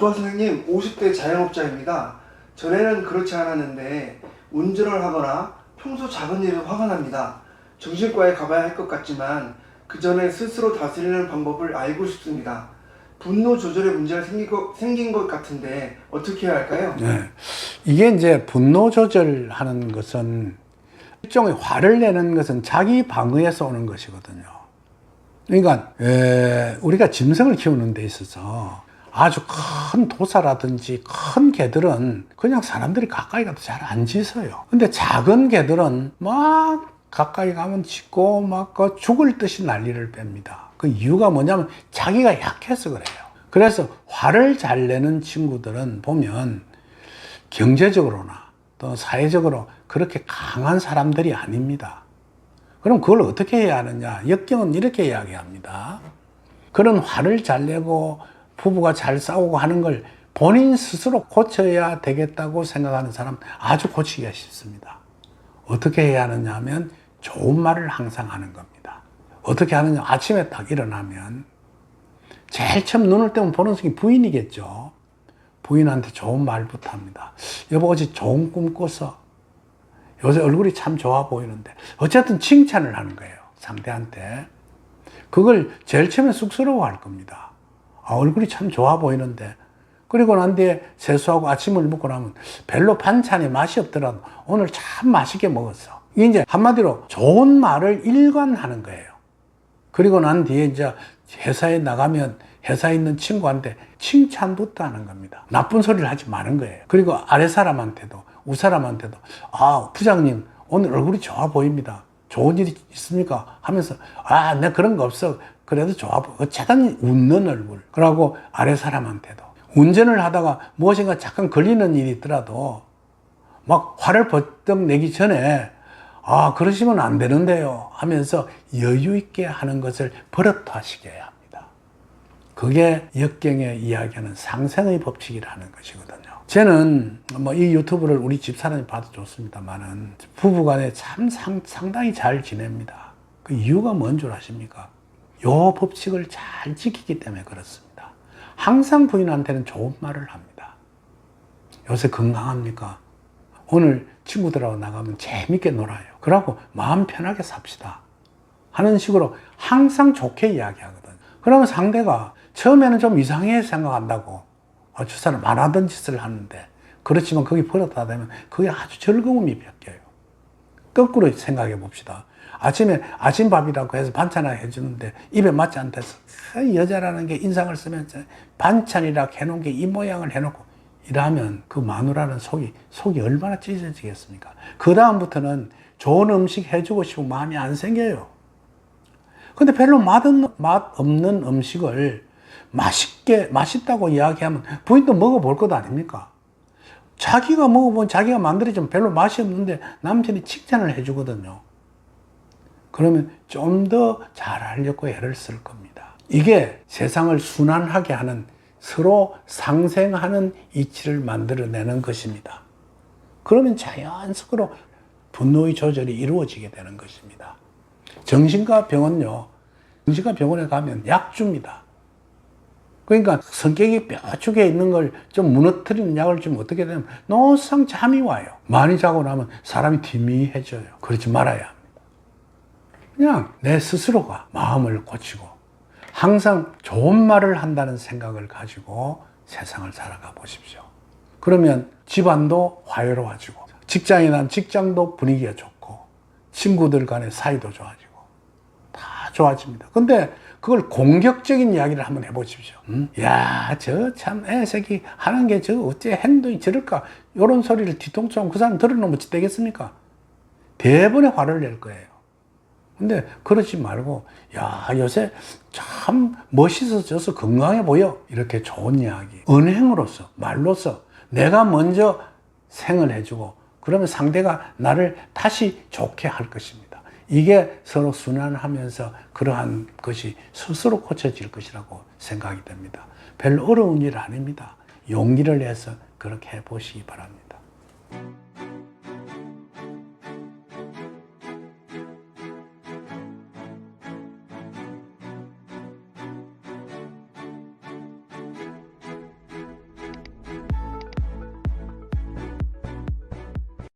조아 선생님, 50대 자영업자입니다. 전에는 그렇지 않았는데 운전을 하거나 평소 작은 일에 화가 납니다. 정신과에 가봐야 할 것 같지만 그 전에 스스로 다스리는 방법을 알고 싶습니다. 분노 조절에 문제가 생긴 것 같은데 어떻게 해야 할까요? 네. 이게 이제 분노 조절하는 것은 일종의 화를 내는 것은 자기 방어에서 오는 것이거든요. 그러니까 우리가 짐승을 키우는 데 있어서 아주 큰 도사라든지 큰 개들은 그냥 사람들이 가까이 가도 잘 안 짖어요. 근데 작은 개들은 막 가까이 가면 짖고 막 죽을 듯이 난리를 뺍니다. 그 이유가 뭐냐면 자기가 약해서 그래요. 그래서 화를 잘 내는 친구들은 보면 경제적으로나 또 사회적으로 그렇게 강한 사람들이 아닙니다. 그럼 그걸 어떻게 해야 하느냐? 역경은 이렇게 이야기합니다. 그런 화를 잘 내고 부부가 잘 싸우고 하는 걸 본인 스스로 고쳐야 되겠다고 생각하는 사람 아주 고치기가 쉽습니다. 어떻게 해야 하느냐 하면 좋은 말을 항상 하는 겁니다. 어떻게 하느냐? 아침에 딱 일어나면 제일 처음 눈을 뜨면 보는 순간 부인이겠죠. 부인한테 좋은 말부터 합니다. 여보, 어제 좋은 꿈 꿨어. 요새 얼굴이 참 좋아 보이는데. 어쨌든 칭찬을 하는 거예요, 상대한테. 그걸 제일 처음에 쑥스러워 할 겁니다. 아, 얼굴이 참 좋아 보이는데. 그리고 난 뒤에 세수하고 아침을 먹고 나면 별로 반찬에 맛이 없더라도 오늘 참 맛있게 먹었어. 이게 이제 한마디로 좋은 말을 일관하는 거예요. 그리고 난 뒤에 이제 회사에 나가면 회사에 있는 친구한테 칭찬부터 하는 겁니다. 나쁜 소리를 하지 마는 거예요. 그리고 아래 사람한테도, 윗사람한테도, 아, 부장님, 오늘 얼굴이 좋아 보입니다. 좋은 일이 있습니까? 하면서, 아, 내 그런 거 없어. 그래도 좋아 보여. 어쨌든 웃는 얼굴. 그러고 아래 사람한테도. 운전을 하다가 무엇인가 잠깐 걸리는 일이 있더라도 막 화를 버떡 내기 전에 아, 그러시면 안 되는데요 하면서 여유 있게 하는 것을 버릇하시게 합니다. 그게 역경에 이야기하는 상생의 법칙이라는 것이거든요. 저는 뭐 이 유튜브를 우리 집사람이 봐도 좋습니다만은 부부간에 참 상당히 잘 지냅니다. 그 이유가 뭔 줄 아십니까? 요 법칙을 잘 지키기 때문에 그렇습니다. 항상 부인한테는 좋은 말을 합니다. 요새 건강합니까? 오늘 친구들하고 나가면 재밌게 놀아요. 그러고 마음 편하게 삽시다. 하는 식으로 항상 좋게 이야기하거든요. 그러면 상대가 처음에는 좀 이상해 생각한다고. 저 사람 안 하던 짓을 하는데. 그렇지만 그게 버릇하다 되면 그게 아주 즐거움이 바뀌어요. 거꾸로 생각해 봅시다. 아침에 아침밥이라고 해서 반찬 하나 해주는데 입에 맞지 않다 해서 여자라는 게 인상을 쓰면 반찬이라 해놓은 게 이 모양을 해놓고 이러면 그 마누라는 속이 얼마나 찢어지겠습니까? 그 다음부터는 좋은 음식 해주고 싶은 마음이 안 생겨요. 근데 별로 맛 없는 음식을 맛있다고 이야기하면 부인도 먹어볼 것 아닙니까? 자기가 먹어본 자기가 만들어주면 별로 맛이 없는데 남편이 칭찬을 해주거든요. 그러면 좀 더 잘하려고 애를 쓸 겁니다. 이게 세상을 순환하게 하는 서로 상생하는 이치를 만들어내는 것입니다. 그러면 자연스럽게 분노의 조절이 이루어지게 되는 것입니다. 정신과 병원에 가면 약 줍니다. 그러니까 성격이 뼈쪽에 있는 걸 좀 무너뜨리는 약을 주면 어떻게 되냐면 노상 잠이 와요. 많이 자고 나면 사람이 디미해져요. 그러지 말아야 합니다. 그냥 내 스스로가 마음을 고치고 항상 좋은 말을 한다는 생각을 가지고 세상을 살아가 보십시오. 그러면 집안도 화해로워지고 직장에 난 직장도 분위기가 좋고 친구들 간의 사이도 좋아지고 다 좋아집니다. 근데 그걸 공격적인 이야기를 한번 해보십시오. 야, 저 참 애새끼 하는 게 저 어째 행동이 저럴까? 이런 소리를 뒤통수 하면 그 사람 들어놓으면 어찌 되겠습니까? 대번에 화를 낼 거예요. 근데 그러지 말고, 야, 요새 참 멋있어져서 건강해 보여. 이렇게 좋은 이야기. 언행으로서, 말로서 내가 먼저 생을 해주고, 그러면 상대가 나를 다시 좋게 할 것입니다. 이게 서로 순환하면서 그러한 것이 스스로 고쳐질 것이라고 생각이 됩니다. 별로 어려운 일 아닙니다. 용기를 내서 그렇게 해보시기 바랍니다.